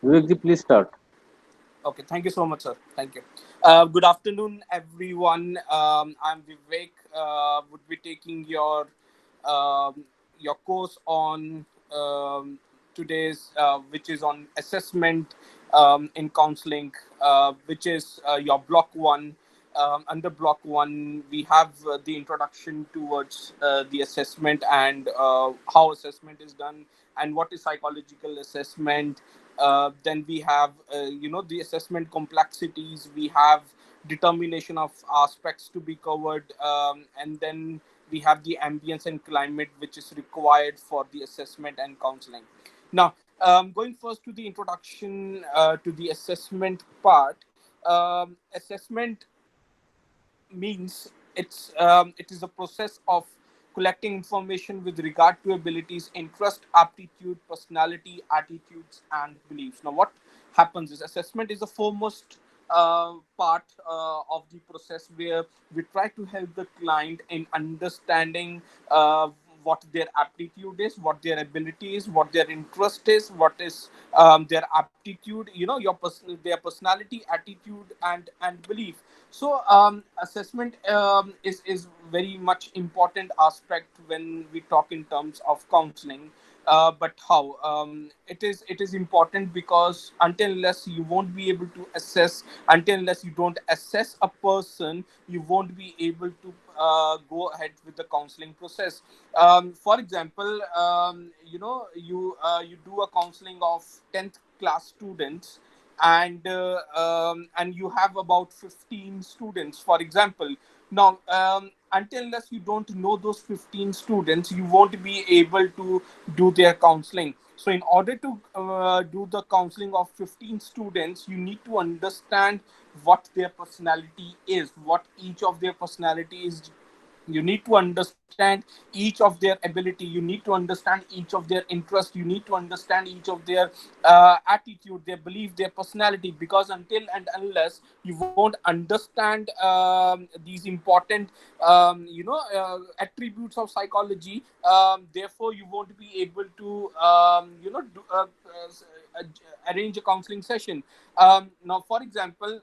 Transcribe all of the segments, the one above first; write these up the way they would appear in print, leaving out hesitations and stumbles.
Vivekji, please start. Okay, thank you so much, sir. Thank you. Good afternoon, everyone. I'm Vivek. Would be taking um, your course on today's, which is on assessment in counseling, which is your block one. Under block one, we have the introduction towards the assessment and how assessment is done and what is psychological assessment. Then we have the assessment complexities. We have determination of aspects to be covered, and then we have the ambience and climate which is required for the assessment and counseling. Now, going first to the introduction to the assessment part. Assessment means it is a process of collecting information with regard to abilities, interest, aptitude, personality, attitudes, and beliefs. Now, what happens is assessment is the foremost part of the process where we try to help the client in understanding what their aptitude is, what their ability is, what their interest is, what is their aptitude, their personality, attitude, and belief. So assessment is very much important aspect when we talk in terms of counseling. But how it is important because until unless you won't be able to assess, until unless you don't assess a person, you won't be able to go ahead with the counseling process. For example, you do a counseling of 10th class students, and you have about 15 students, for example. Now, until unless you don't know those 15 students, you won't be able to do their counseling. So in order to do the counseling of 15 students, you need to understand what their personality is, what each of their personality is. You need to understand each of their ability, you need to understand each of their interest, you need to understand each of their attitude, their belief, their personality, because until and unless you won't understand these important attributes of psychology, therefore you won't be able to arrange a counseling session. Now, for example,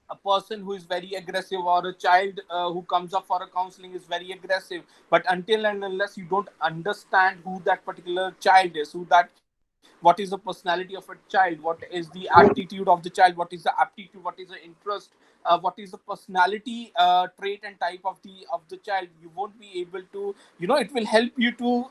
a person who is very aggressive, or a child who comes up for a counseling is very aggressive, but until and unless you don't understand who that particular child is, what is the personality of a child, what is the attitude of the child, what is the aptitude, what is the interest, what is the personality trait and type of the child, you won't be able to, it will help you to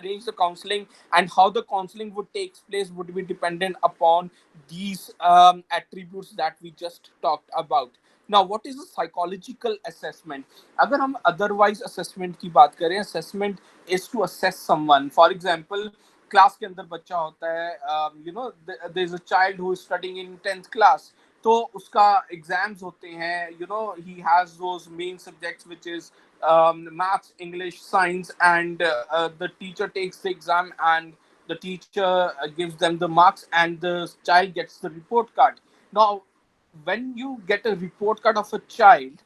arrange the counseling. And how the counseling would take place would be dependent upon these attributes that we just talked about. Now, what is a psychological assessment? अगर हम otherwise assessment की बात करें, assessment is to assess someone. For example, class के अंदर बच्चा होता है, there is a child who is studying in 10th class. तो उसका एग्जाम्स होते हैं, he has those main subjects which is maths, English, science, and the teacher takes the exam, and the teacher gives them the marks, and the child gets the report card. Now, when you get a report card of a child,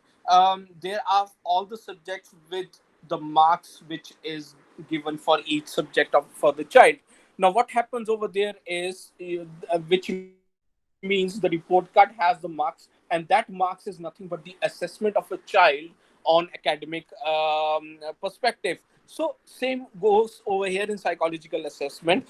there are all the subjects with the marks which is given for each subject for the child. Now, what happens over there is, which means the report card has the marks, and that marks is nothing but the assessment of a child on academic perspective. So same goes over here in psychological assessment.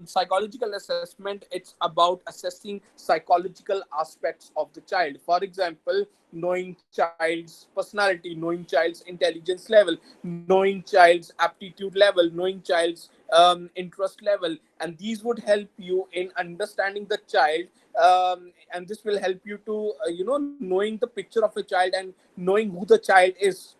Psychological assessment, it's about assessing psychological aspects of the child. For example, knowing child's personality, knowing child's intelligence level, knowing child's aptitude level, knowing child's interest level, and these would help you in understanding the child. And this will help you to knowing the picture of a child and knowing who the child is.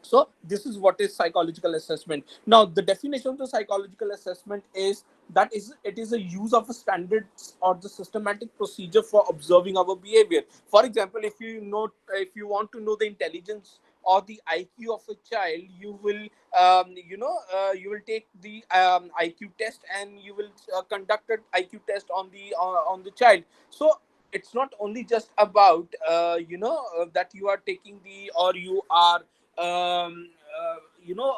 So this is what is psychological assessment. Now, the definition of the psychological assessment is that is it is a use of a standards or the systematic procedure for observing our behavior. For example, if you want to know the intelligence or the IQ of a child, you will you will take the IQ test, and you will conduct an IQ test on the child. So it's not only just about that you are taking the, or you are you know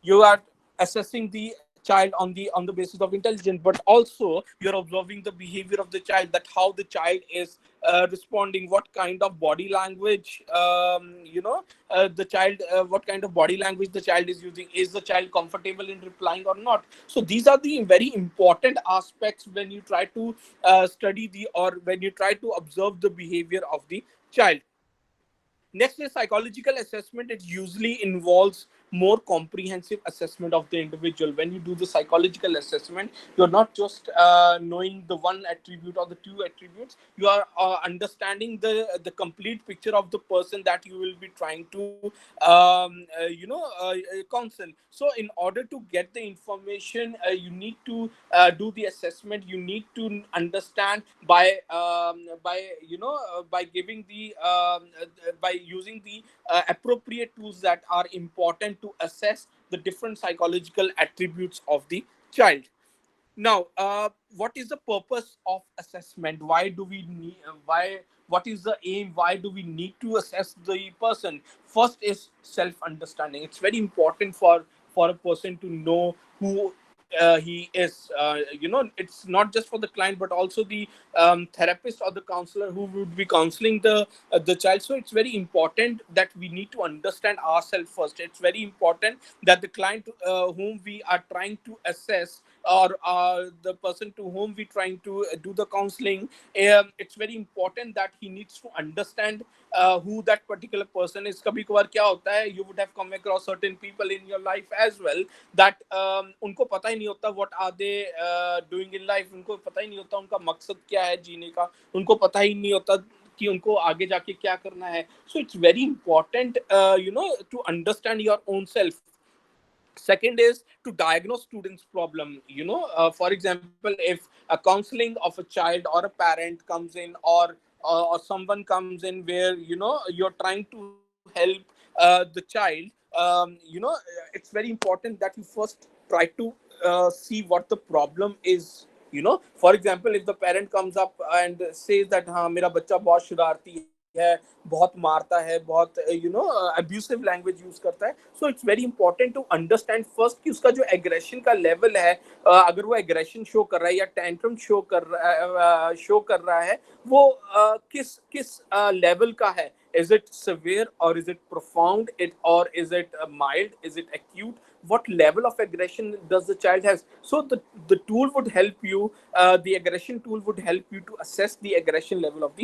you are assessing the child on the basis of intelligence, but also you're observing the behavior of the child, that how the child is responding, what kind of body language, the child, what kind of body language the child is using, is the child comfortable in replying or not. So these are the very important aspects when you try to study the, or when you try to observe the behavior of the child. Next is psychological assessment. It usually involves more comprehensive assessment of the individual. When you do the psychological assessment, you're not just knowing the one attribute or the two attributes. You are understanding the complete picture of the person that you will be trying to counsel. So in order to get the information, you need to do the assessment. You need to understand by giving the by using the appropriate tools that are important to assess the different psychological attributes of the child. Now, what is the purpose of assessment? Why do we need? Why? What is the aim? Why do we need to assess the person? First is self-understanding. It's very important for a person to know who he is. It's not just for the client, but also the therapist or the counselor who would be counseling the child. So it's very important that we need to understand ourselves first. It's very important that the client whom we are trying to assess, or the person to whom we trying to do the counseling, it's very important that he needs to understand who that particular person is. Kabhi kabhar kya hota hai, you would have come across certain people in your life as well that उनको पता ही नहीं होता what are they doing in life. उनको पता ही नहीं होता उनका मकसद क्या है जीने का. उनको पता ही नहीं होता कि उनको आगे जाके क्या करना है. So it's very important to understand your own self. Second is to diagnose students problem. For example, if a counseling of a child or a parent comes in, or someone comes in where you're trying to help the child, it's very important that you first try to see what the problem is. For example, if the parent comes up and says that हाँ मेरा बच्चा बहुत शरारती है, बहुत मारता है, बहुत abusive language use करता है. So it's very important to understand first कि उसका जो aggression का level है, अगर वो aggression show कर रहा है या tantrum show कर रहा है, वो किस level का है. Is it severe, or is it profound, or is it mild, is it acute? What level of aggression does the child has? So the tool would help you, the aggression tool would help you to assess the aggression level of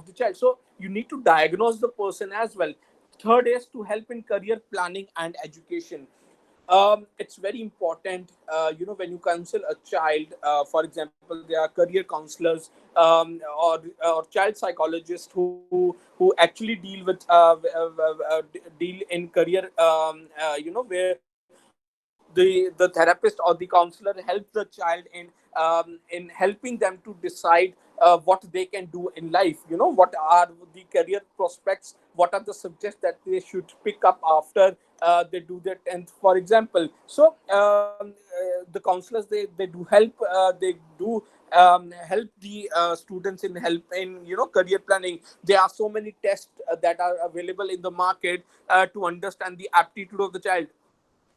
the child. So you need to diagnose the person as well. Third is to help in career planning and education. It's very important, when you counsel a child, for example, there are career counselors, or child psychologists who actually deal with deal in career, where the therapist or the counselor helps the child in helping them to decide what they can do in life. What are the career prospects, what are the subjects that they should pick up after they do their 10th, for example. So the counselors, they do help, help the students in help in career planning. There are so many tests that are available in the market to understand the aptitude of the child,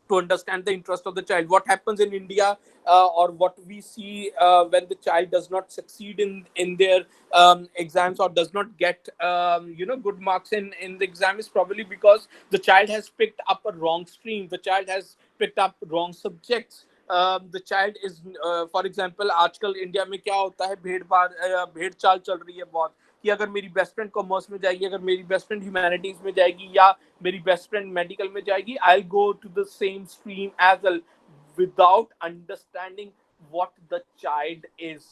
to understand the interest of the child. What happens in India, or what we see when the child does not succeed in their exams, or does not get good marks in the exam, is probably because the child has picked up a wrong stream. The child has picked up wrong subjects. The child is, for example, आजकल India में क्या होता है, भेड़ चाल चल रही है बहुत, कि अगर मेरी बेस्ट फ्रेंड कॉमर्स में जाएगी, अगर मेरी बेस्ट फ्रेंड ह्यूमैनिटीज में जाएगी, या मेरी बेस्ट फ्रेंड मेडिकल में जाएगी, I will go to the same stream as well, without understanding what the child is.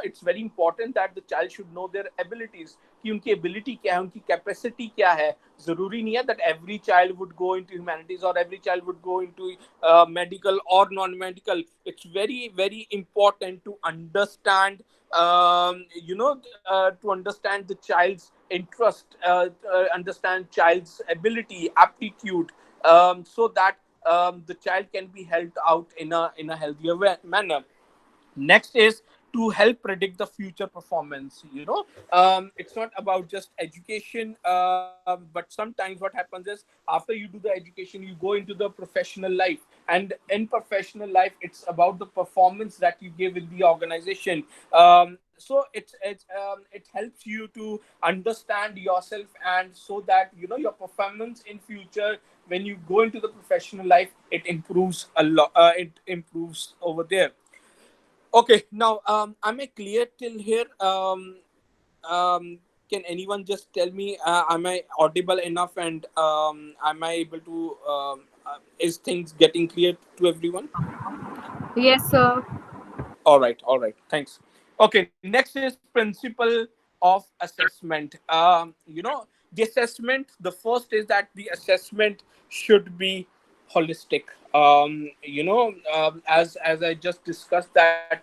It's very important that the child should know their abilities, कि उनकी ability क्या है, उनकी capacity क्या है. जरूरी नहीं है that every child would go into humanities, or every child would go into medical or non-medical. It's very, very important to understand, to understand the child's interest, understand child's ability, aptitude, so that the child can be helped out in a healthier manner. Next is to help predict the future performance. It's not about just education, but sometimes what happens is after you do the education, you go into the professional life, and in professional life it's about the performance that you give in the organization. So it helps you to understand yourself, and so that your performance in future, when you go into the professional life, it improves a lot. It improves over there. Okay, now, am I clear till here? Can anyone just tell me, am I audible enough, and am I able to? Is things getting clear to everyone? Yes, sir. All right. Thanks. Okay, next is principle of assessment. The assessment. The first is that the assessment should be holistic. As I just discussed that,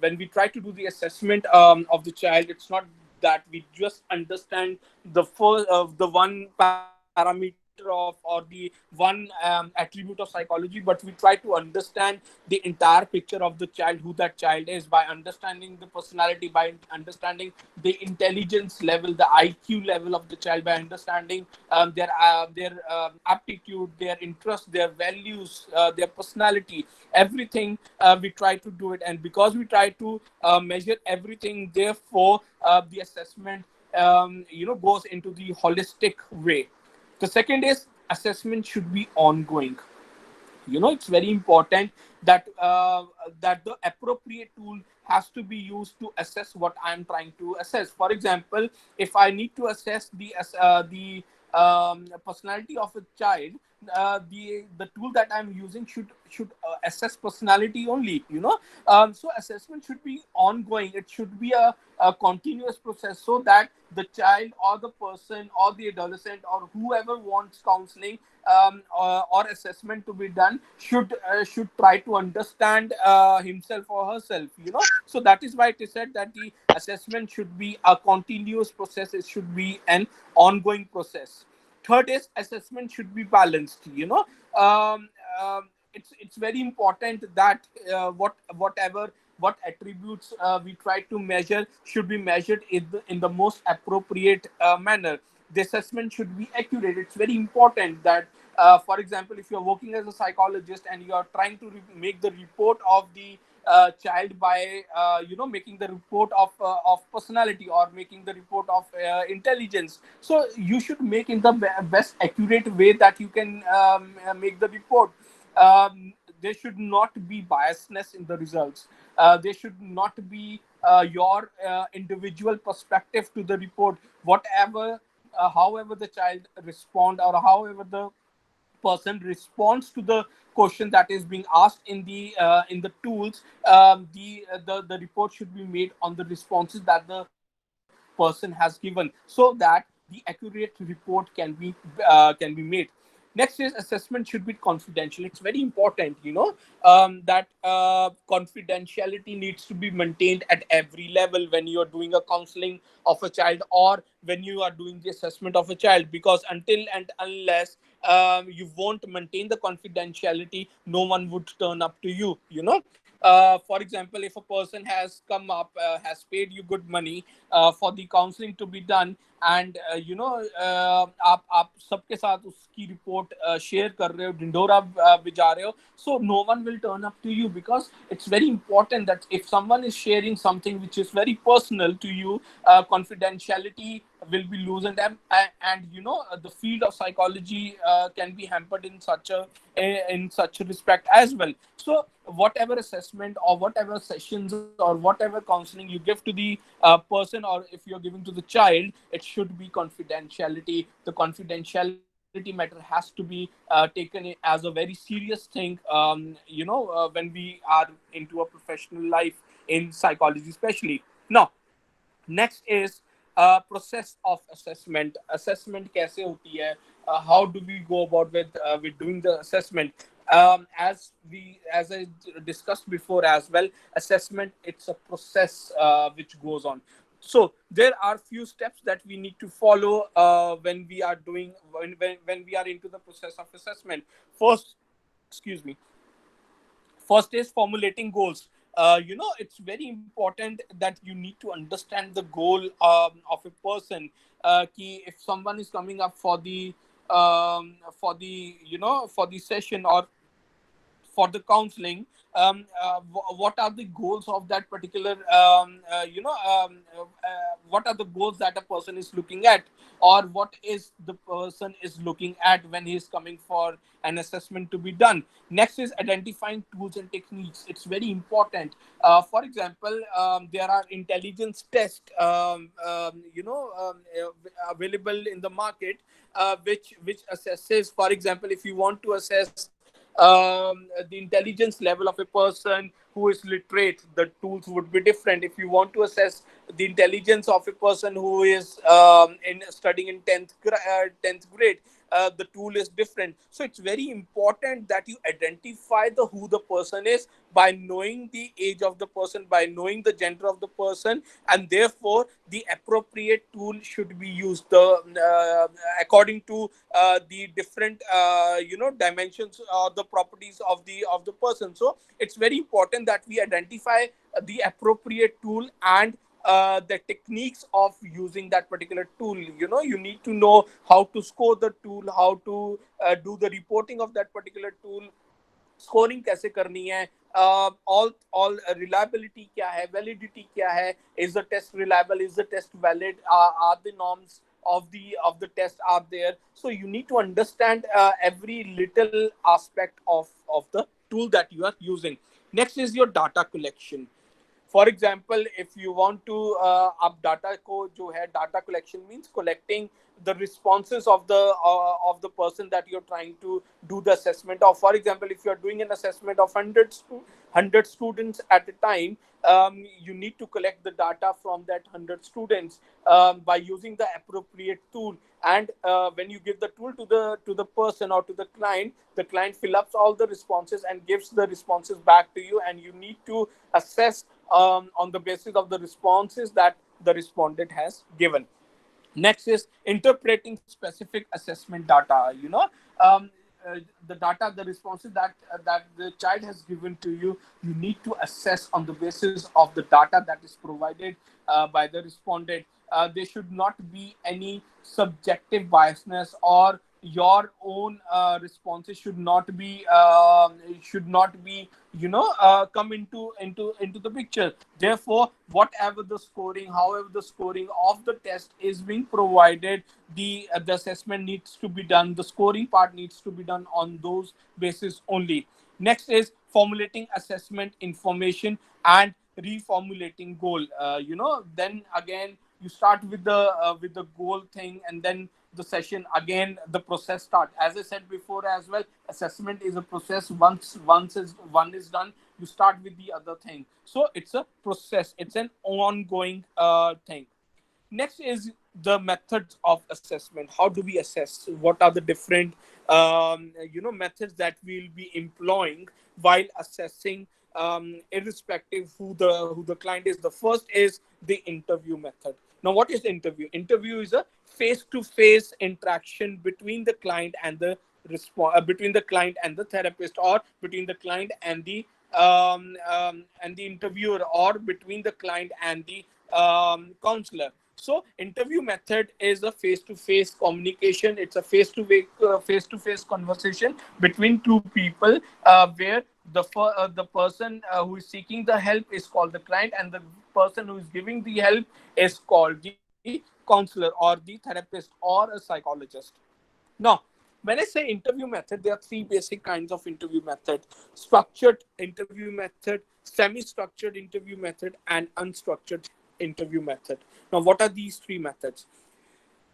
when we try to do the assessment of the child, it's not that we just understand the first of the one parameter of, or the one attribute of psychology, but we try to understand the entire picture of the child, who that child is, by understanding the personality, by understanding the intelligence level, the IQ level of the child, by understanding their aptitude, their interests, their values, their personality, everything. We try to do it, and because we try to measure everything, therefore the assessment goes into the holistic way. The second is assessment should be ongoing. It's very important that that the appropriate tool has to be used to assess what I'm trying to assess. For example, if I need to assess the personality of a child, the tool that I'm using should assess personality only. So assessment should be ongoing. It should be a continuous process, so that the child or the person or the adolescent or whoever wants counseling or assessment to be done should try to understand himself or herself. So that is why it is said that the assessment should be a continuous process. It should be an ongoing process. Third is assessment should be balanced. um, it's very important that what attributes we try to measure should be measured in the most appropriate manner. The assessment should be accurate. It's very important that, for example, if you're working as a psychologist and you are trying to make the report of the child by making the report of personality, or making the report of intelligence, so you should make in the best accurate way that you can make the report. There should not be biasness in the results. There should not be your individual perspective to the report. Whatever, however the child respond, or however the person responds to the question that is being asked in the tools, the report should be made on the responses that the person has given, so that the accurate report can be made. Next is assessment should be confidential. It's very important, that confidentiality needs to be maintained at every level when you are doing a counseling of a child, or when you are doing the assessment of a child, because until and unless you won't maintain the confidentiality, no one would turn up to you. For example, if a person has come up, has paid you good money for the counseling to be done, and आप सबके साथ उसकी report share कर रहे हो, ढिंडोरा बिजा रहे हो, so no one will turn up to you, because it's very important that if someone is sharing something which is very personal to you, confidentiality will be loosened, and the field of psychology can be hampered in such a respect as well. So whatever assessment or whatever sessions or whatever counseling you give to the person, or if you're giving to the child, it should be confidentiality. The confidentiality matter has to be taken as a very serious thing, when we are into a professional life in psychology especially. Now, next is process of assessment. Assessment कैसे होती है? How do we go about with doing the assessment? As I discussed before as well, assessment, it's a process which goes on. So there are few steps that we need to follow when we are into the process of assessment. First, excuse me. First is formulating goals. it's very important that you need to understand the goal of a person. If someone is coming up for the for the session or for the counseling, what are the goals of that particular what are the goals that a person is looking at, or what is the person is looking at when he is coming for an assessment to be done. Next is identifying tools and techniques. It's very important. For example, there are intelligence tests available in the market, which assesses, for example, if you want to assess the intelligence level of a person who is literate, the tools would be different. If you want to assess the intelligence of a person who is in studying in 10th grade, the tool is different. So it's very important that you identify the who the person is by knowing the age of the person, by knowing the gender of the person, and therefore the appropriate tool should be used according to the different dimensions or the properties of the person. So it's very important that we identify the appropriate tool and the techniques of using that particular tool. You need to know how to score the tool, how to do the reporting of that particular tool, scoring कैसे करनी है, all reliability क्या है, validity क्या है, is the test reliable, is the test valid, are the norms of the test are there. So you need to understand every little aspect of the tool that you are using. Next is your data collection. For example if you want to आप data को जो है data collection means collecting the responses of the person that you're trying to do the assessment of. For example, if you're doing an assessment of 100 students at a time, you need to collect the data from that 100 students by using the appropriate tool. And when you give the tool to the person or to the client fill ups all the responses and gives the responses back to you, and you need to assess on the basis of the responses that the respondent has given. Next is interpreting specific assessment data. Um, the data, the responses that the child has given to you, you need to assess on the basis of the data that is provided by the respondent. There should not be any subjective biasness, or your own responses should not be come into the picture. Therefore, whatever the scoring, however the scoring of the test is being provided, the assessment needs to be done, the scoring part needs to be done on those basis only. Next is formulating assessment information and reformulating goal. Then again you start with the goal thing, and then the session again, the process start. As I said before as well, assessment is a process. Once is one is done, you start with the other thing. So it's a process, it's an ongoing thing. Next is the methods of assessment. How do we assess? What are the different methods that we'll be employing while assessing, irrespective who the client is? The first is the interview method. Now, what is the interview? Interview is a face-to-face interaction between the client and the between the client and the therapist, or between the client and the interviewer, or between the client and the counselor. So interview method is a face-to-face communication. It's a face-to-face conversation between two people, where the person who is seeking the help is called the client, and the person who is giving the help is called the counselor or the therapist or a psychologist. Now, when I say interview method, there are three basic kinds of interview method: structured interview method, semi-structured interview method, and unstructured interview method. Now, what are these three methods?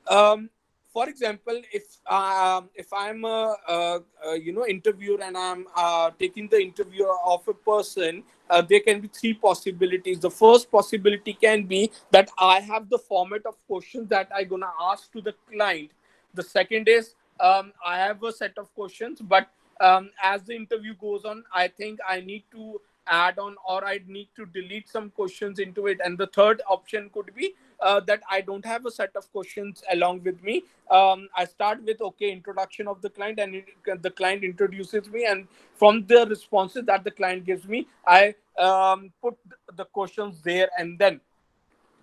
Um, for example, if I'm a interviewer, and I'm taking the interview of a person, there can be three possibilities. The first possibility can be that I have the format of questions that I'm gonna ask to the client. The second is, I have a set of questions, but as the interview goes on, I think I need to add on, or I need to delete some questions into it. And the third option could be that I don't have a set of questions along with me. I start with, okay, introduction of the client, and the client introduces me, and from the responses that the client gives me, I put the questions there. And then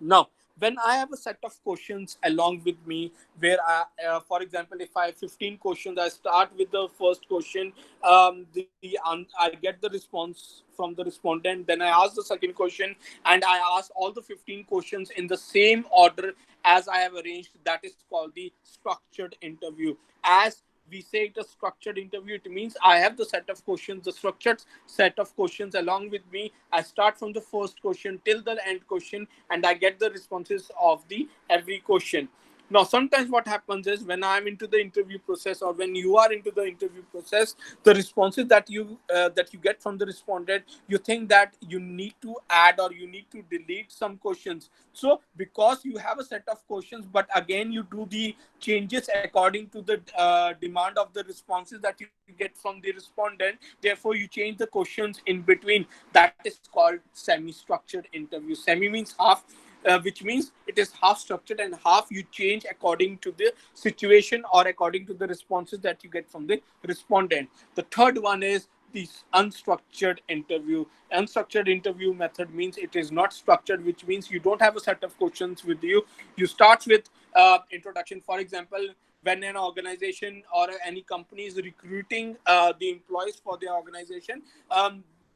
now, when I have a set of questions along with me, where for example, if I have 15 questions, I start with the first question. I get the response from the respondent. Then I ask the second question, and I ask all the 15 questions in the same order as I have arranged. That is called the structured interview. As we say it a structured interview, it means I have the set of questions, the structured set of questions along with me. I start from the first question till the end question, and I get the responses of the every question. Now, sometimes what happens is, when I'm into the interview process, or when you are into the interview process, the responses that you get from the respondent, you think that you need to add or you need to delete some questions. So because you have a set of questions, but again you do the changes according to the demand of the responses that you get from the respondent, therefore you change the questions in between. That is called semi-structured interview. Semi means half, which means it is half structured, and half you change according to the situation or according to the responses that you get from the respondent. The third one is the unstructured interview. Unstructured interview method means it is not structured, which means you don't have a set of questions with you. You start with introduction. For example, when an organization or any company is recruiting the employees for their organization,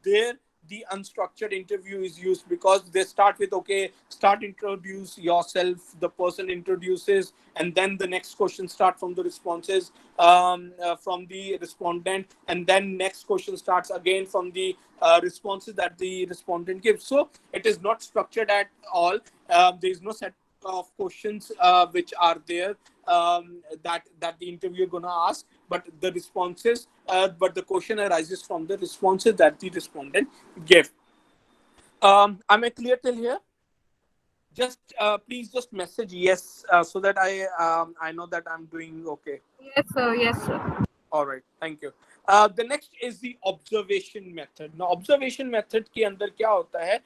there the unstructured interview is used, because they start with, okay, start, introduce yourself, the person introduces, and then the next question start from the responses from the respondent, and then next question starts again from the responses that the respondent gives. So it is not structured at all. There is no set of questions which are there, that the interviewer gonna ask, but the responses, but the question arises from the responses that the respondent gave. Am I clear till here? Just please just message yes, so that I know that I'm doing okay. Yes, sir. Yes, sir. All right, thank you. The next is the observation method. Now, observation method के अंदर क्या होता है?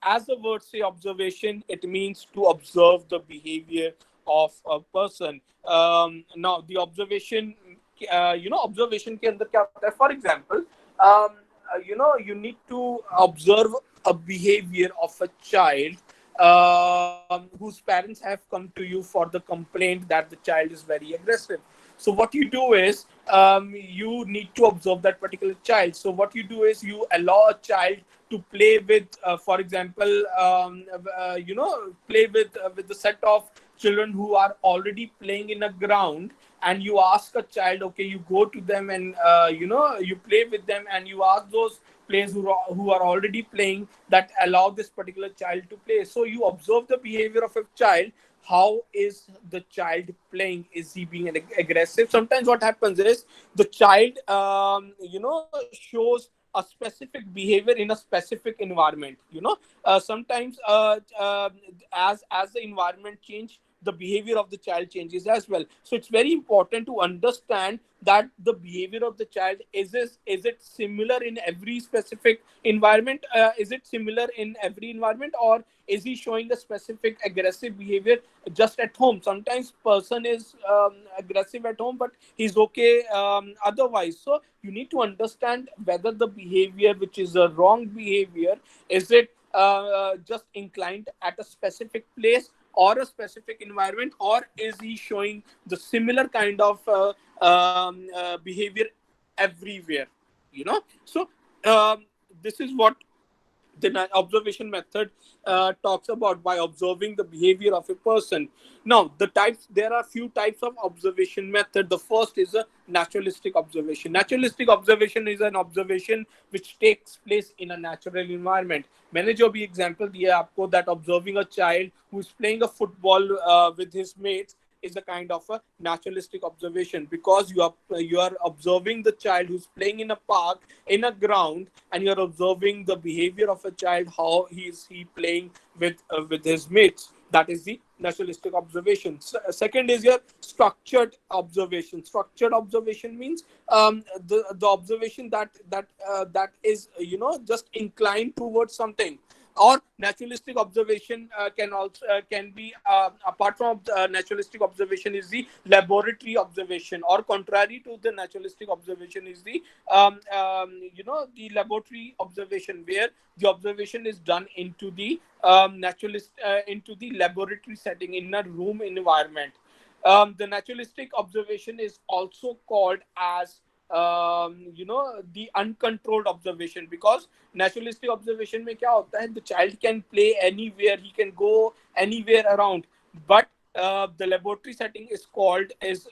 As the word say observation, it means to observe the behavior of a person. Now, the observation, observation के अंदर क्या होता है? For example, you need to observe a behavior of a child whose parents have come to you for the complaint that the child is very aggressive. So what you do is, you need to observe that particular child. So what you do is, you allow a child to play with, for example, play with the set of children who are already playing in a ground, and you ask a child, okay, you go to them, and you play with them, and you ask those players who are already playing, that allow this particular child to play. So you observe the behavior of a child. How is the child playing? Is he being aggressive? Sometimes what happens is, the child shows a specific behavior in a specific environment. Sometimes as the environment change, the behavior of the child changes as well. So it's very important to understand that the behavior of the child, is it similar in every specific environment? Is it similar in every environment, or is he showing a specific aggressive behavior just at home? Sometimes person is aggressive at home, but he's okay otherwise. So you need to understand whether the behavior, which is a wrong behavior, is it just inclined at a specific place or a specific environment, or is he showing the similar kind of behavior everywhere? So this is what the observation method talks about, by observing the behavior of a person. Now, there are few types of observation method. The first is a naturalistic observation. Naturalistic observation is an observation which takes place in a natural environment. मैंने जो भी example दिया आपको, that observing a child who is playing a football with his mates is a kind of a naturalistic observation, because you are observing the child who's playing in a park, in a ground, and you're observing the behavior of a child, how he playing with his mates. That is the naturalistic observation. Second is your structured observation. Structured observation means the observation that is, just inclined towards something. Or naturalistic observation can also can be, apart from naturalistic observation, is the laboratory observation, or contrary to the naturalistic observation is the the laboratory observation, where the observation is done into the naturalist into the laboratory setting in a room environment. The naturalistic observation is also called as the uncontrolled observation, because naturalistic observation में क्या होता है, the child can play anywhere, he can go anywhere around, but the laboratory setting is called as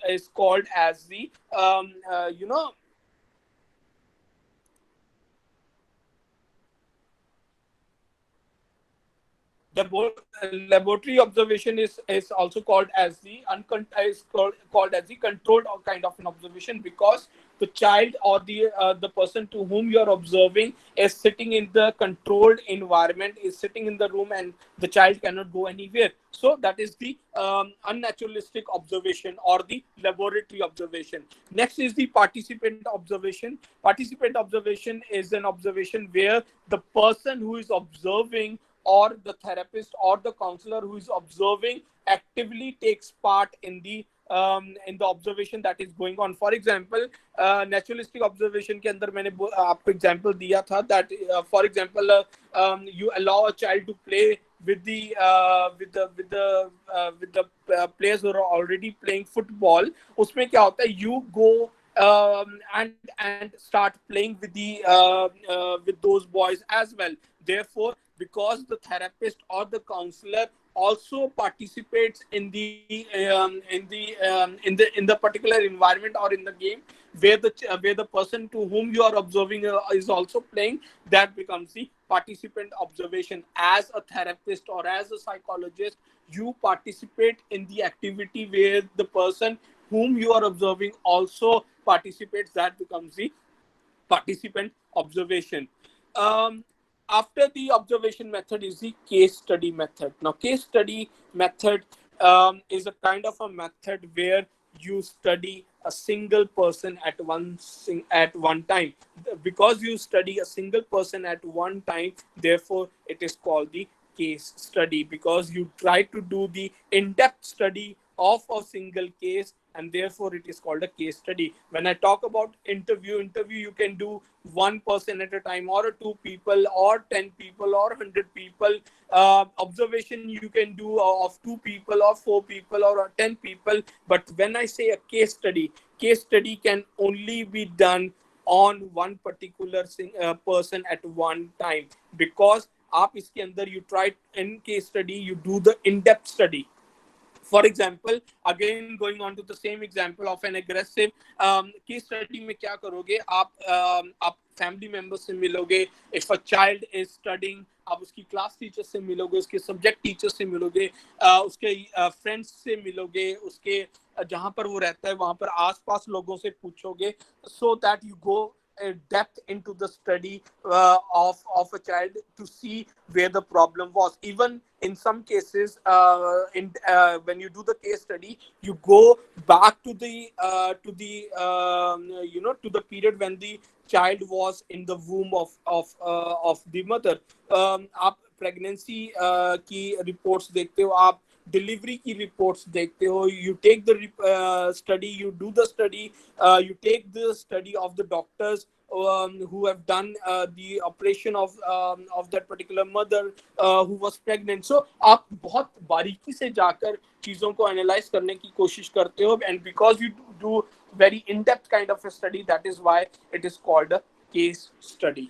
the laboratory observation is also called as called as the controlled kind of an observation, because the child or the person to whom you are observing is sitting in the controlled environment, is sitting in the room, and the child cannot go anywhere. So that is the unnaturalistic observation or the laboratory observation. Next is the participant observation. Participant observation is an observation where the person who is observing, or the therapist or the counselor who is observing, actively takes part in the observation that is going on. For example, naturalistic observation के अंदर मैंने आपको example दिया था that for example you allow a child to play with the players who are already playing football. उसमें क्या होता है, you go and start playing with with those boys as well. Therefore, because the therapist or the counselor also participates in the particular environment or in the game where the person to whom you are observing is also playing, that becomes the participant observation. As a therapist or as a psychologist, you participate in the activity where the person whom you are observing also participates. That becomes the participant observation. Um, After the observation method is the case study method. Now, case study method is a kind of a method where you study a single person at one time. Because you study a single person at one time, therefore it is called the case study, because you try to do the in-depth study of a single case, and therefore it is called a case study. When I talk about interview you can do one person at a time, or two people, or 10 people, or 100 people. Observation you can do of two people, or four people, or 10 people. But when I say a case study can only be done on one particular person at one time, because आप इसके अंदर you try in case study, you do the in-depth study. For example, again going on to the same example of an aggressive case study में क्या करोगे आप family member से मिलोगे. If a child is studying, आप उसकी class teacher से मिलोगे, उसके सब्जेक्ट टीचर से मिलोगे, उसके फ्रेंड्स से मिलोगे, उसके जहां पर वो रहता है वहां पर आसपास लोगों से पूछोगे, so that you go a depth into the study of a child to see where the problem was. Even in some cases, when you do the case study, you go back to the period when the child was in the womb of the mother. आप pregnancy की reports देखते हो, आप delivery की reports देखते हो, you take the study, you do the study, you take the study of the doctors who have done the operation of that particular mother who was pregnant. So आप बहुत बारीकी से जाकर चीजों को एनालाइज करने की कोशिश करते हो, and because you do very in-depth kind of a study, that is why it is called a case study.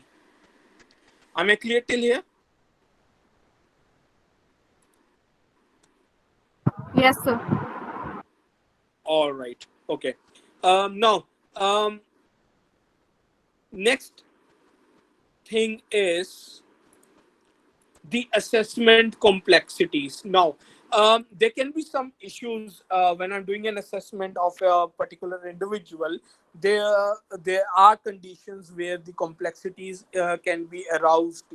Am I clear till here? Yes, sir. All right. Okay. Now, next thing is the assessment complexities. Now, there can be some issues when I'm doing an assessment of a particular individual. There are conditions where the complexities can be aroused.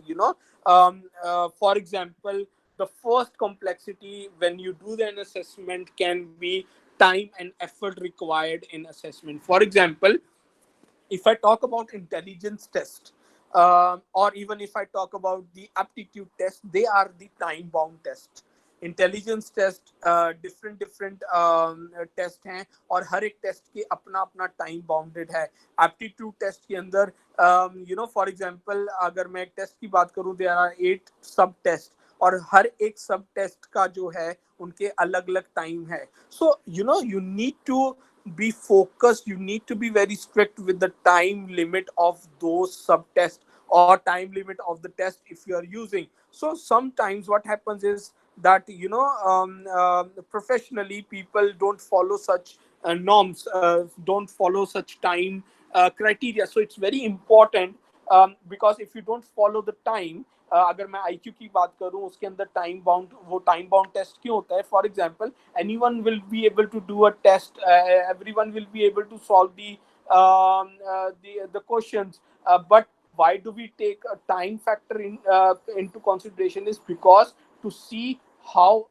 For example, the first complexity when you do an assessment can be time and effort required in assessment. For example, if I talk about intelligence test, or even if I talk about the aptitude test, they are the time bound test. Intelligence test different different test हैं और हर एक test के अपना अपना time bounded है. Aptitude test के अंदर फॉर एग्जांपल अगर मैं एक टेस्ट की बात करूं, देयर आर 8 सब टेस्ट और हर एक सब टेस्ट का जो है उनके अलग अलग टाइम है. So you need to be focused, you need to be very strict with the time limit of those sub tests or time limit of the test if you are using. So sometimes what happens is that professionally people don't follow such norms, don't follow such time criteria. So it's very important, because if you don't follow the time, अगर मैं IQ की बात करूं उसके अंदर time bound, वो time bound test क्यों होता है? For example, anyone will be able to do a test, everyone will be able to solve the questions, but why do we take a time factor into consideration is because to see how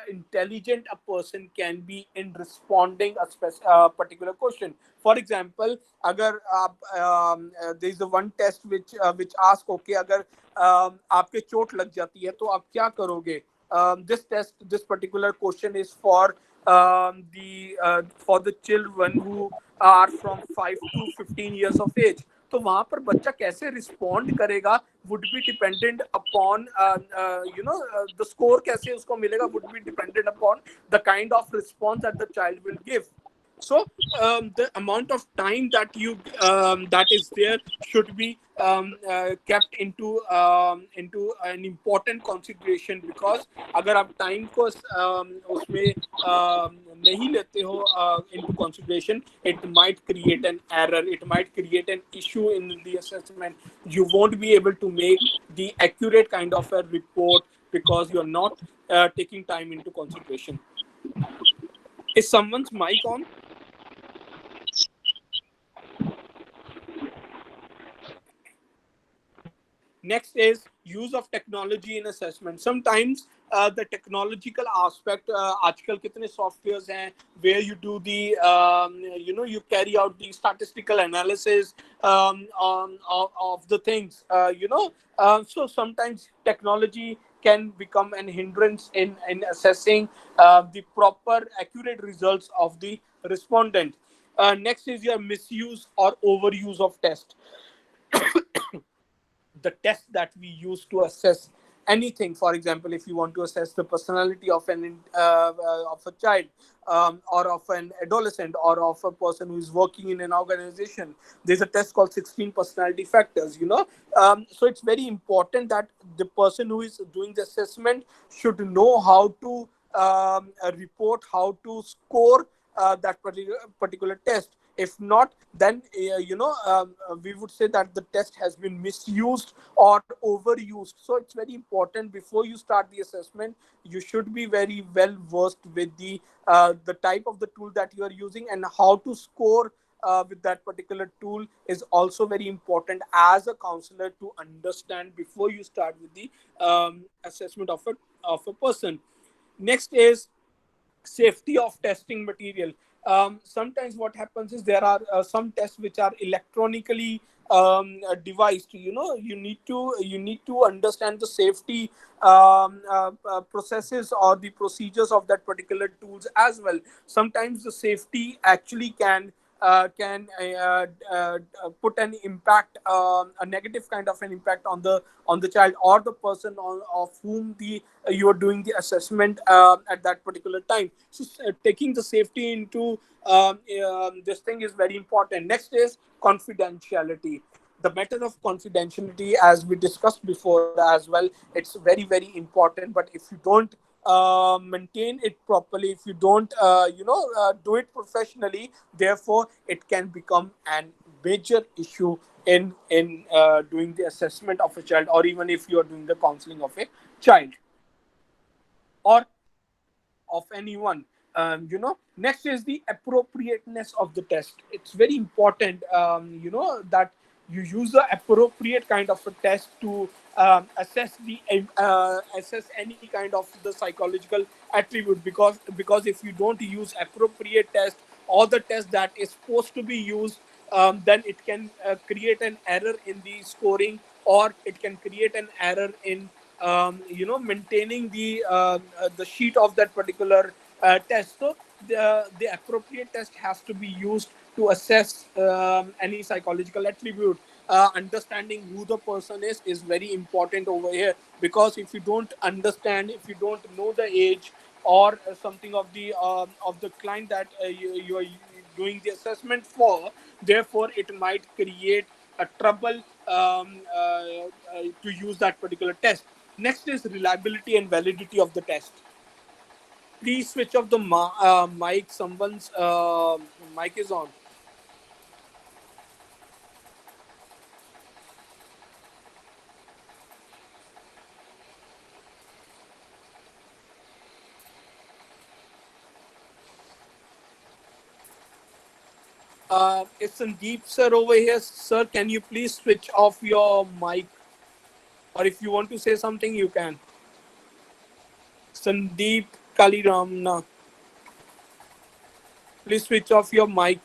intelligent a person can be in responding a particular question. For example, अगर आप there is the one test which ask, okay, अगर आपके चोट लग जाती है तो आप क्या करोगे? This particular question is for the children who are from 5 to 15 years of age. तो वहां पर बच्चा कैसे रिस्पॉन्ड करेगा would be dependent upon the score कैसे उसको मिलेगा would be dependent upon the kind of response that the child will give. So the amount of time that you that is there should be kept into an important consideration, because अगर आप time को उसमें नहीं लेते हो into consideration, it might create an error, it might create an issue in the assessment. You won't be able to make the accurate kind of a report because you're not taking time into consideration. Is someone's mic on? Next is use of technology in assessment. Sometimes the technological aspect, आजकल कितने softwares हैं where you do the you carry out the statistical analysis of the things, so sometimes technology can become an hindrance in assessing the proper accurate results of the respondent. Next is your misuse or overuse of test. The test that we use to assess anything. For example, if you want to assess the personality of of a child, or of an adolescent, or of a person who is working in an organization, there's a test called 16 personality factors. So it's very important that the person who is doing the assessment should know how to report, how to score that particular test. If not, then we would say that the test has been misused or overused. So it's very important before you start the assessment, you should be very well versed with the type of the tool that you are using, and how to score with that particular tool is also very important as a counselor to understand before you start with the assessment of a person. Next is safety of testing material. Sometimes what happens is there are some tests which are electronically devised. You need to understand the safety processes or the procedures of that particular tools as well. Sometimes the safety actually can put an impact, a negative kind of an impact on the child or the person of whom you are doing the assessment at that particular time. So taking the safety into this thing is very important. Next is confidentiality. The matter of confidentiality, as we discussed before as well, it's very very important. But if you don't maintain it properly, if you don't do it professionally, therefore it can become an major issue in doing the assessment of a child, or even if you are doing the counseling of a child or of anyone. Next is the appropriateness of the test. It's very important, that you use the appropriate kind of a test to assess any kind of the psychological attribute, because if you don't use appropriate test or the test that is supposed to be used, then it can create an error in the scoring, or it can create an error in maintaining the sheet of that particular test. So the appropriate test has to be used to assess any psychological attribute. Understanding who the person is very important over here, because if you don't understand, if you don't know the age or something of the client that you are doing the assessment for, therefore it might create a trouble to use that particular test. Next is reliability and validity of the test. Please switch off the mic. Someone's mic is on. It's Sandeep sir over here. Sir, can you please switch off your mic? Or if you want to say something, you can. Sandeep Kaliramna, please switch off your mic.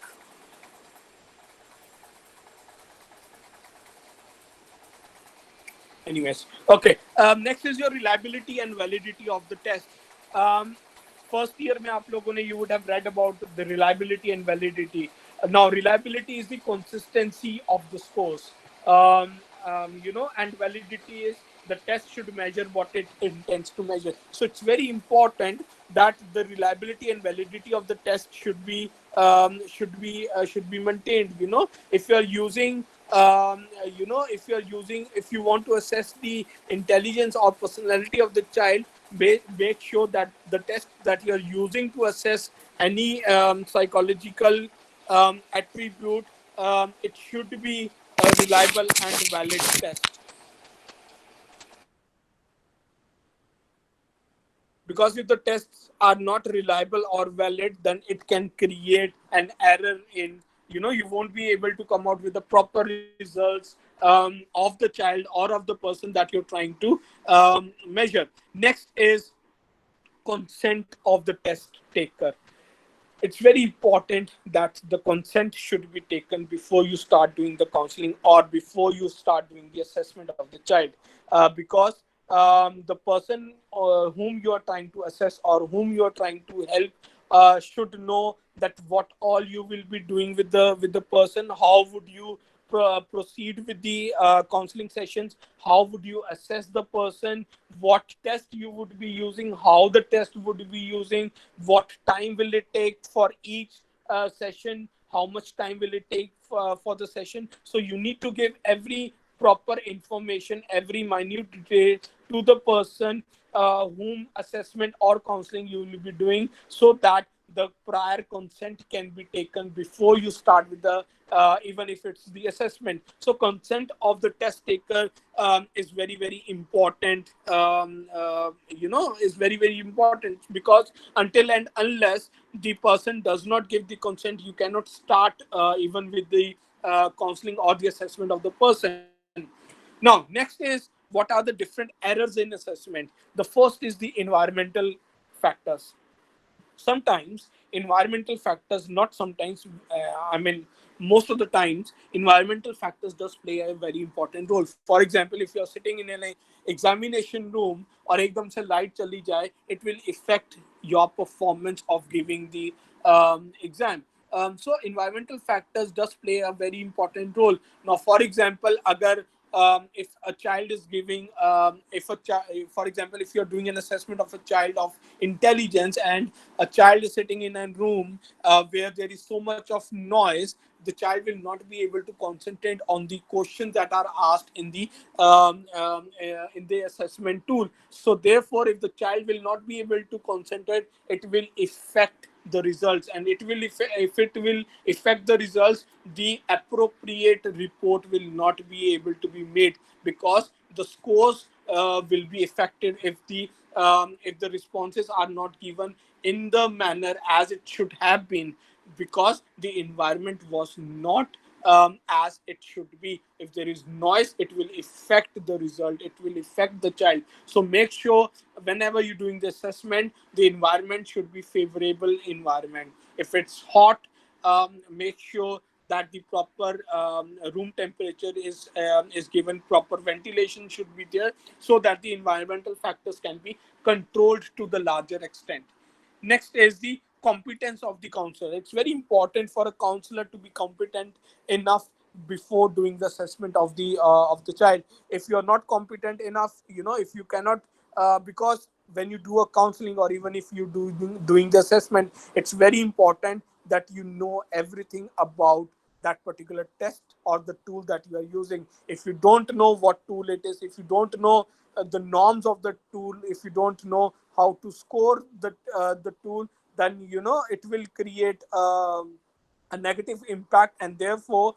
Anyways, okay. Next is your reliability and validity of the test. Um, First year में आप लोगों ने you would have read about the reliability and validity. Now reliability is the consistency of the scores. And validity is the test should measure what it intends to measure. So it's very important that the reliability and validity of the test should be maintained. If you're using if you want to assess the intelligence or personality of the child, make sure that the test that you're using to assess any psychological attribute, it should be a reliable and valid test. Because if the tests are not reliable or valid, then it can create an error in, you won't be able to come out with the proper results of the child or of the person that you're trying to measure. Next is consent of the test taker. It's very important that the consent should be taken before you start doing the counseling or before you start doing the assessment of the child, because the person whom you are trying to assess or whom you are trying to help should know that what all you will be doing with the person, how would you proceed with the counseling sessions, how would you assess the person, what test you would be using, how the test would be using, what time will it take for each session, how much time will it take for the session. So you need to give every proper information, every minute detail to the person whom assessment or counseling you will be doing, so that the prior consent can be taken before you start with the even if it's the assessment. So consent of the test taker is very very important, is very very important, because until and unless the person does not give the consent, you cannot start even with the counseling or the assessment of the person. Now next is, what are the different errors in assessment? The first is the environmental factors. Sometimes environmental factors, not sometimes, I mean most of the times, environmental factors does play a very important role. For example, if you're sitting in an examination room और एकदम से light चली जाए, it will affect your performance of giving the exam. So environmental factors does play a very important role. Now for example, agar if a child is giving if a for example, if you're doing an assessment of a child of intelligence, and a child is sitting in a room where there is so much of noise, the child will not be able to concentrate on the questions that are asked in the assessment tool. So therefore, if the child will not be able to concentrate, it will affect the results, and if it will affect the results, the appropriate report will not be able to be made, because the scores will be affected if the responses are not given in the manner as it should have been, because the environment was not as it should be. If there is noise, it will affect the result, it will affect the child. So make sure whenever you're doing the assessment, the environment should be favorable environment. If it's hot, make sure that the proper room temperature is given, proper ventilation should be there, so that the environmental factors can be controlled to the larger extent. Next is the competence of the counselor. It's very important for a counselor to be competent enough before doing the assessment of the child. If you're not competent enough, if you cannot, because when you do a counseling, or even if you doing the assessment, it's very important that you know everything about that particular test or the tool that you are using. If you don't know what tool it is, if you don't know the norms of the tool, if you don't know how to score the tool, then it will create a negative impact, and therefore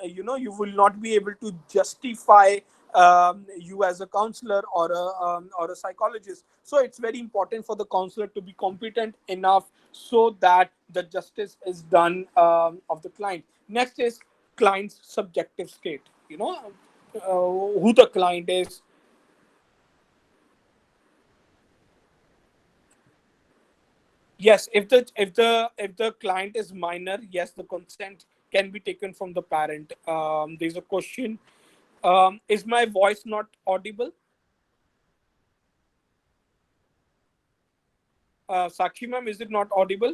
you will not be able to justify you as a counselor or a psychologist. So it's very important for the counselor to be competent enough so that the justice is done of the client. Next is client's subjective state. Who the client is. Yes, if the client is minor, yes, the consent can be taken from the parent. There's a question: is my voice not audible? Sakshi ma'am, is it not audible?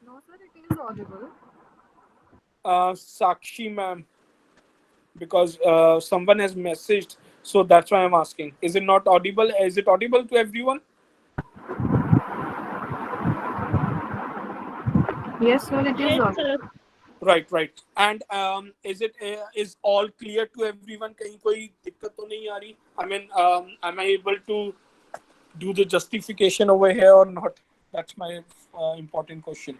No, sir, it is audible. Sakshi ma'am, because someone has messaged, so that's why I'm asking. Is it not audible? Is it audible to everyone? Yes, sir, it is Yes, audible. sir. Right, right. And is all clear to everyone? कहीं कोई दिक्कत तो नहीं आ रही? I mean, am I able to do the justification over here or not? That's my important question.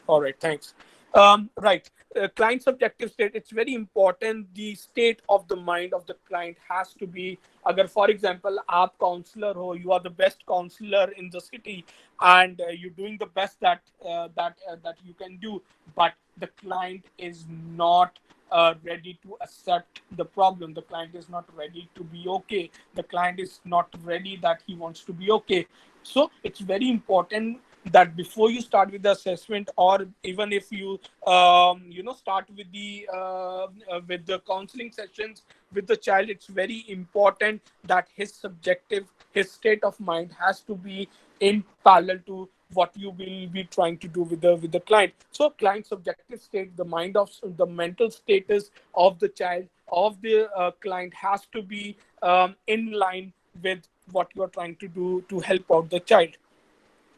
All right, thanks. Right, client subjective state. It's very important. The state of the mind of the client has to be. Agar, for example, आप counselor ho, you are the best counselor in the city, and you're doing the best that you can do, but the client is not ready to accept the problem. The client is not ready to be okay. The client is not ready that he wants to be okay. So it's very important that before you start with the assessment, or even if you start with the counseling sessions with the child, it's very important that his state of mind has to be in parallel to what you will be trying to do with the client. So client subjective state, the mental status of the child, of the client, has to be in line with what you are trying to do to help out the child.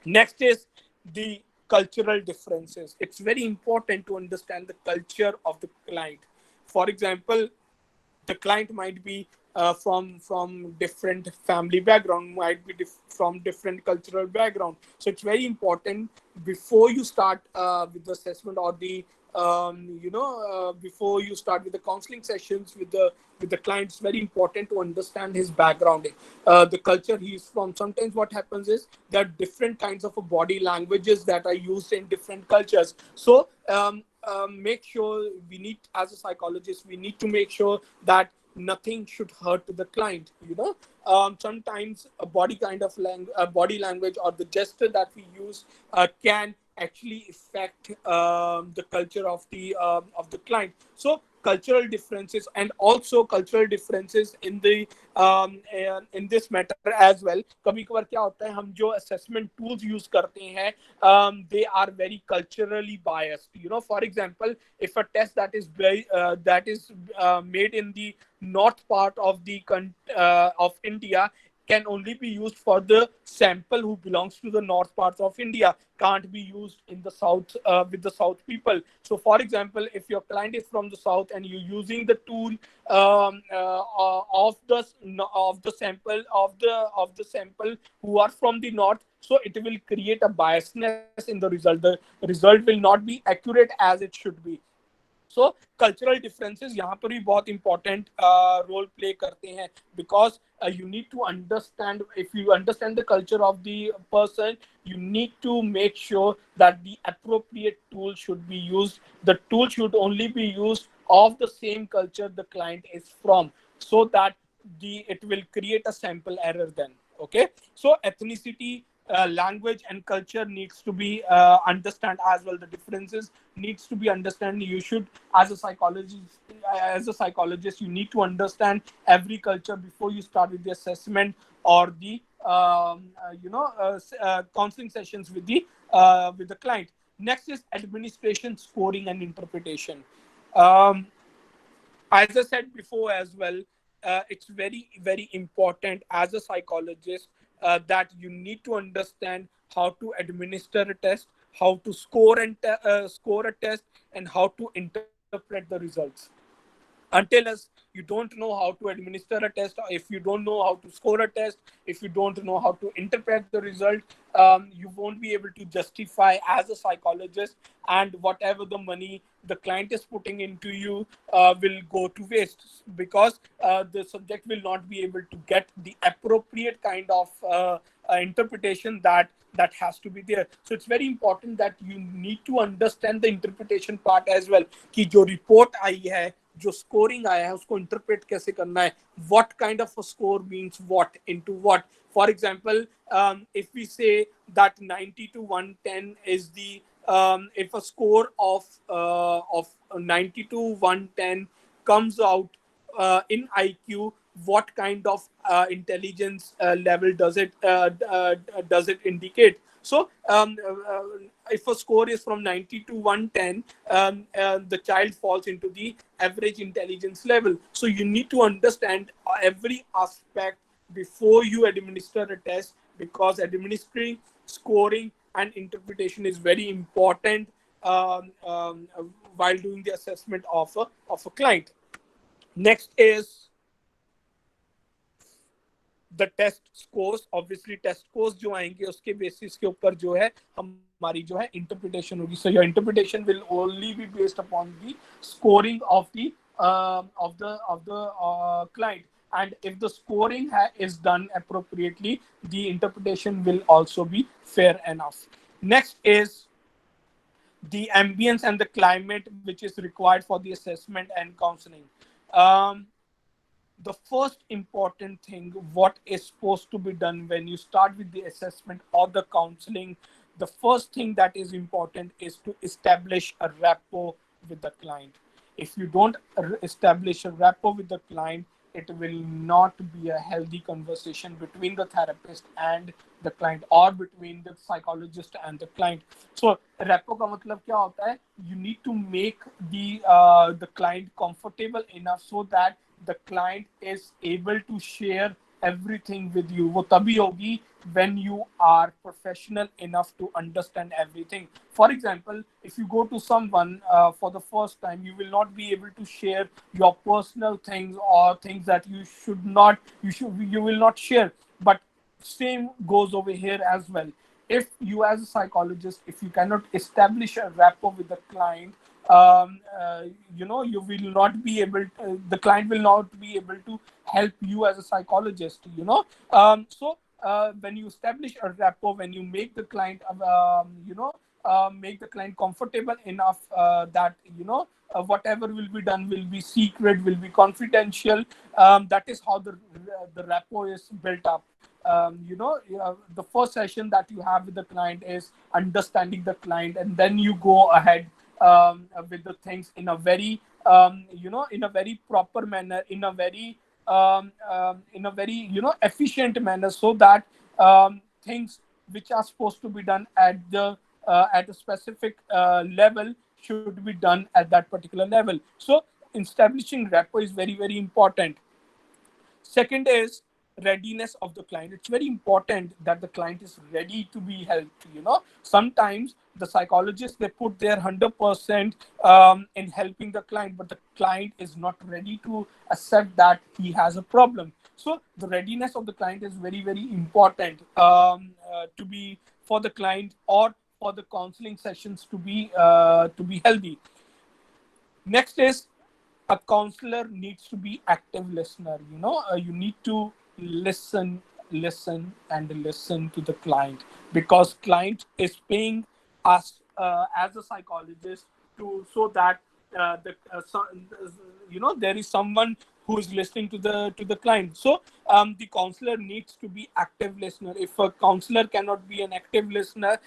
Next is the cultural differences. It's very important to understand the culture of the client. For example, the client might be from different family background, might be from different cultural background. So it's very important before you start with the assessment, or the before you start with the counseling sessions with the client. It's very important to understand his background, the culture he's from. Sometimes what happens is there are different kinds of body languages that are used in different cultures. So make sure, we need, as a psychologist, we need to make sure that nothing should hurt the client. Sometimes a body language or the gesture that we use can actually affect the culture of the client. So cultural differences, and also cultural differences in this matter as well. कभी कभार क्या होता है, हम जो assessment tools use करते हैं, they are very culturally biased. For example, if a test that is made in the north part of India can only be used for the sample who belongs to the north parts of India, can't be used in the south with the south people. So, for example, if your client is from the south and you're using the tool of the sample who are from the north, so it will create a biasness in the result. The result will not be accurate as it should be. So cultural differences यहाँ पर भी बहुत important role play करते हैं, because you need to understand, if you understand the culture of the person, you need to make sure that the appropriate tool should be used. The tool should only be used of the same culture the client is from, so that it will create a sample error then. Okay, so ethnicity, language and culture needs to be understand as well. The differences needs to be understand. You should, as a psychologist, you need to understand every culture before you start with the assessment or the counseling sessions with the client. Next is administration, scoring and interpretation. um, as I said before as well, it's very, very important as a psychologist that you need to understand how to administer a test, how to score a test, and how to interpret the results. Until as you don't know how to administer a test, or if you don't know how to score a test, if you don't know how to interpret the result, you won't be able to justify as a psychologist, and whatever the money the client is putting into you will go to waste, because the subject will not be able to get the appropriate kind of interpretation that has to be there. So it's very important that you need to understand the interpretation part as well, कि जो report आई है, जो scoring आया है, उसको interpret कैसे करना है, what kind of a score means what into what. For example, if we say that 90 to 110 is the if a score of 90 to 110 comes out in IQ, what kind of intelligence level does it indicate? So if a score is from 90 to 110, the child falls into the average intelligence level. So you need to understand every aspect before you administer a test, because administering, scoring and interpretation is very important um, um, while doing the assessment of a client. Next is the test scores. Obviously test scores जो आएंगे उसके basis के ऊपर जो है हमारी जो है इंटरप्रिटेशन होगी. So your interpretation will only be based upon the scoring of the client, and if the scoring is done appropriately, the interpretation will also be fair enough. Next is the ambience and the climate which is required for the assessment and counseling. um, the first important thing what is supposed to be done when you start with the assessment or the counseling, the first thing that is important is to establish a rapport with the client. If you don't establish a rapport with the client, it will not be a healthy conversation between the therapist and the client, or between the psychologist and the client. So rapport का मतलब क्या होता है? You need to make the client comfortable enough so that the client is able to share everything with you. वो तभी होगी when you are professional enough to understand everything. For example, if you go to someone for the first time, you will not be able to share your personal things or things that you will not share. But same goes over here as well. If you as a psychologist, if you cannot establish a rapport with the client, you will not be able the client will not be able to help you as a psychologist. So when you establish a rapport, when you make the client make the client comfortable enough that whatever will be done will be secret, will be confidential. That is how the rapport is built up. The first session that you have with the client is understanding the client, and then you go ahead with the things in a very in a very proper manner, in a very efficient manner, so that things which are supposed to be done at a specific level should be done at that particular level. So establishing rapport is very, very important. Second is readiness of the client. It's very important that the client is ready to be helped. Sometimes the psychologists, they put their 100% in helping the client, but the client is not ready to accept that he has a problem. So the readiness of the client is very, very important to be for the client, or for the counseling sessions to be healthy. Next is a counselor needs to be active listener. You need to listen and listen to the client, because client is paying us as a psychologist to, so that there is someone who is listening to the client. So the counselor needs to be active listener. If a counselor cannot be an active listener,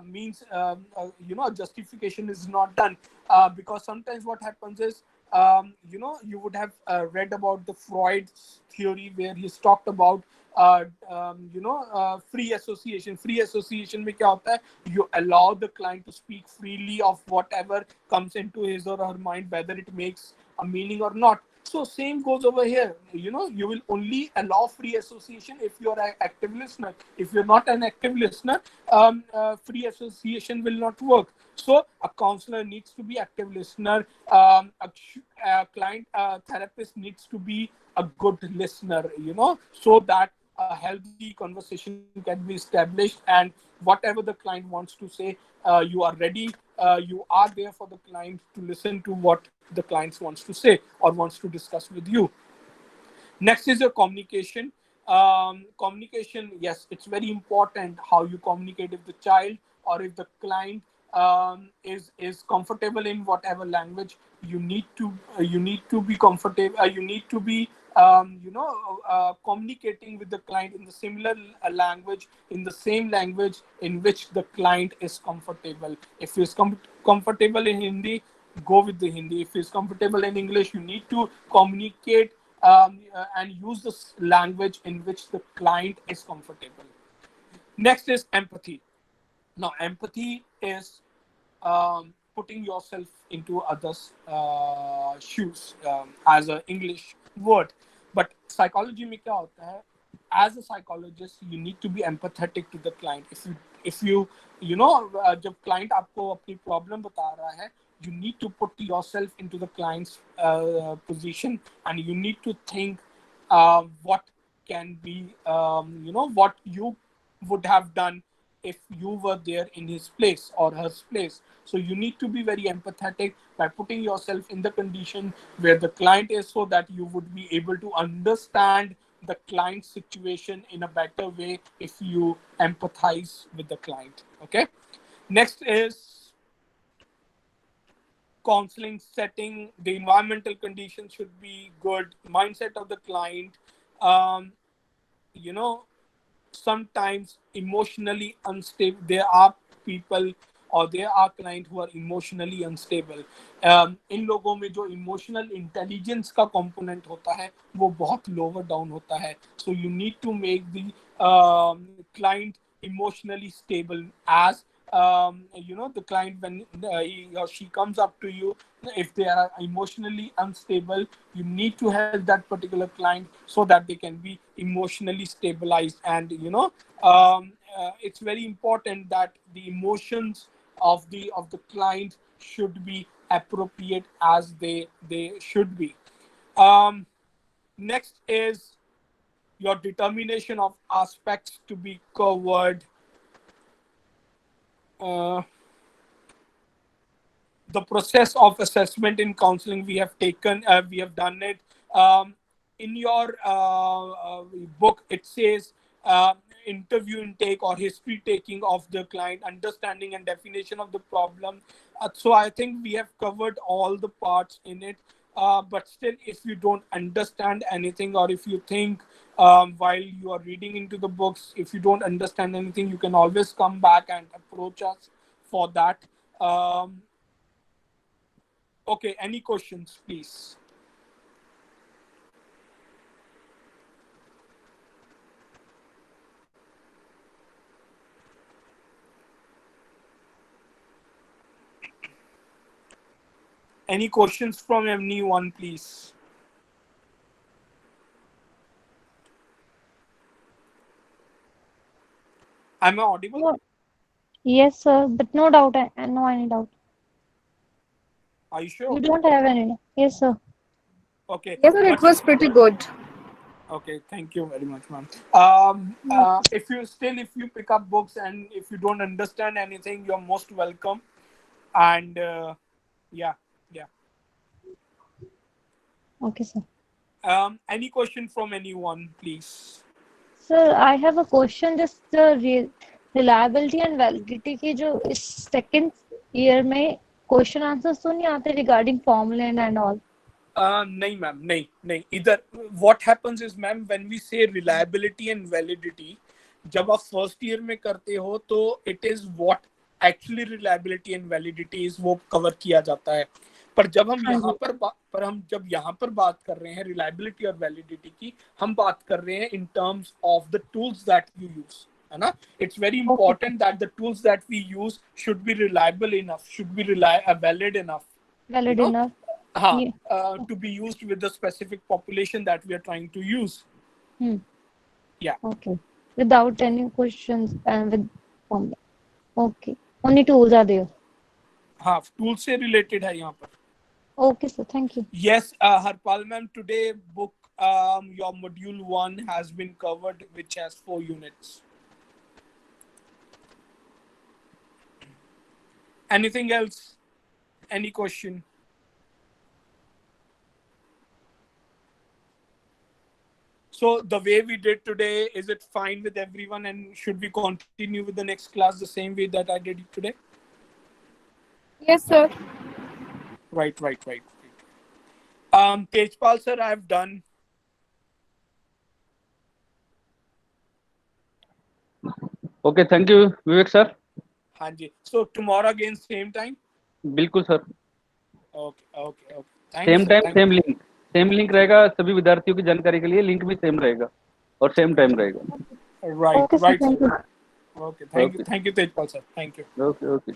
means justification is not done, because sometimes what happens is, you would have read about the Freud's theory, where he's talked about free association में क्या होता है, you allow the client to speak freely of whatever comes into his or her mind, whether it makes a meaning or not. So same goes over here. You will only allow free association if you're an active listener. If you're not an active listener, free association will not work. So a counselor needs to be active listener. A client therapist needs to be a good listener, so that a healthy conversation can be established, and whatever the client wants to say, you are ready. You are there for the client to listen to what the client wants to say or wants to discuss with you. Next is your communication. Communication, yes, it's very important how you communicate with the child, or if the client is comfortable in whatever language. You need to be comfortable. You need to be communicating with the client in the similar language, in the same language in which the client is comfortable. If he's comfortable in Hindi, go with the Hindi. If he's comfortable in English, you need to communicate and use this language in which the client is comfortable. Next is empathy. Now, empathy is putting yourself into others' shoes, as an English word. But psychology में क्या होता है? As a psychologist, you need to be empathetic to the client. If you जब client आपको अपनी problem बता रहा है, you need to put yourself into the client's position, and you need to think what can be, what you would have done if you were there in his place or her place. So you need to be very empathetic by putting yourself in the condition where the client is, so that you would be able to understand the client's situation in a better way if you empathize with the client. Okay. Next is counseling setting. The environmental conditions should be good. Mindset of the client. Um, you know, Sometimes emotionally unstable. There are people or there are clients who are emotionally unstable. इन लोगों में जो emotional intelligence का component होता है वो बहुत lower down होता है. So you need to make the client emotionally stable. As the client, when he or she comes up to you, if they are emotionally unstable, you need to help that particular client so that they can be emotionally stabilized. And it's very important that the emotions of the client should be appropriate as they should be. Next is your determination of aspects to be covered. uh, the process of assessment in counseling, we have done it. In your book it says interview intake or history taking of the client, understanding and definition of the problem. So I think we have covered all the parts in it. But still, if you don't understand anything, or if you think while you are reading into the books, if you don't understand anything, you can always come back and approach us for that. Okay, any questions, please? Any questions from anyone, please? Am I audible? No, yes, sir, but no doubt, no any doubt. Are you We sure? don't have any. Yes, sir. Okay, Yes, sir, it but was pretty good. okay, thank you very much, ma'am. Yes. If you pick up books and if you don't understand anything, you're most welcome. And yeah. Yeah. Okay, sir. Any question from anyone, please? Sir, I have a question. Just the reliability and validity की जो इस second year में question answers तो नहीं आते regarding formula and all. नहीं ma'am, नहीं इधर what happens is ma'am, when we say reliability and validity, जब आप फर्स्ट ईयर में करते हो तो it is what actually reliability and validity is, वो कवर किया जाता है. पर जब हम यहाँ पर हम जब यहाँ पर बात कर रहे हैं रिलायबिलिटी और वैलिडिटी की, हम बात कर रहे हैं in terms of the tools that you use, है ना. It's very important that the tools that we use should be reliable enough, should be valid enough, Valid enough. हाँ, Yeah. to be used with the specific population that we are trying to use. Yeah. Okay. Without any questions and with formula. Okay. Only tools are there. हाँ, tool से related है यहाँ पर. Okay, sir. Thank you. Yes, Harpal ma'am, today book your module 1 has been covered, which has 4 units. Anything else? Any question? So the way we did today, is it fine with everyone, and should we continue with the next class the same way that I did it today? Yes, sir. Right. Tejpal sir, I have done. Okay, thank you, Vivek sir. हाँ जी. So tomorrow again same time. बिल्कुल sir. Okay. Thank same you, sir. Time Thank same you. Link, same link रहेगा सभी विद्यार्थियों की जानकारी के लिए. Link भी सेम रहेगा और सेम टाइम रहेगा. Right, Okay, sir. right, Thank sir. you. Okay, Okay. thank you, Tejpal sir. Thank you. Okay.